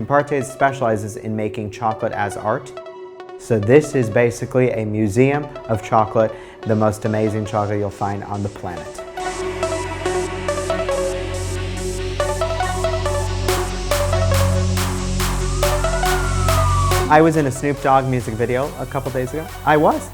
COMPARTES specializes in making chocolate as art. So this is basically a museum of chocolate, the most amazing chocolate you'll find on the planet. I was in a Snoop Dogg music video a couple days ago. I was.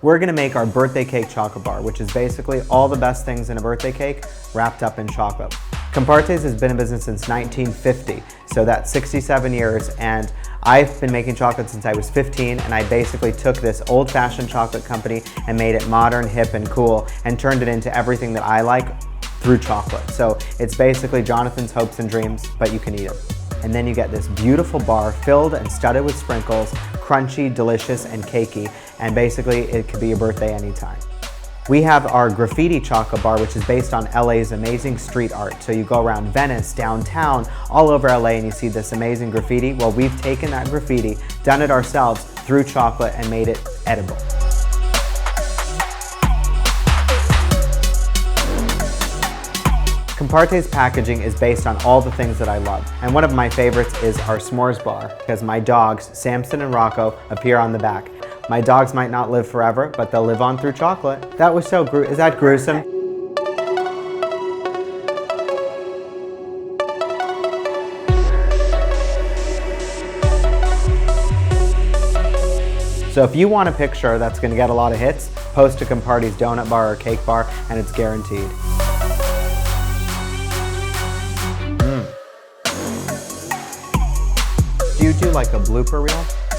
We're gonna make our birthday cake chocolate bar, which is basically all the best things in a birthday cake wrapped up in chocolate. COMPARTES has been in business since 1950, so that's 67 years, and I've been making chocolate since I was 15, and I basically took this old-fashioned chocolate company and made it modern, hip, and cool, and turned it into everything that I like through chocolate. So it's basically Jonathan's hopes and dreams, but you can eat them. And then you get this beautiful bar filled and studded with sprinkles, crunchy, delicious, and cakey, and basically it could be your birthday anytime. We have our graffiti chocolate bar, which is based on LA's amazing street art. So you go around Venice, downtown, all over LA, and you see this amazing graffiti. Well, we've taken that graffiti, done it ourselves through chocolate, and made it edible. COMPARTES packaging is based on all the things that I love. And one of my favorites is our s'mores bar, because my dogs, Samson and Rocco, appear on the back. My dogs might not live forever, but they'll live on through chocolate. That was so is that gruesome? So if you want a picture that's gonna get a lot of hits, post a COMPARTES donut bar or cake bar, and it's guaranteed. Do you do like a blooper reel?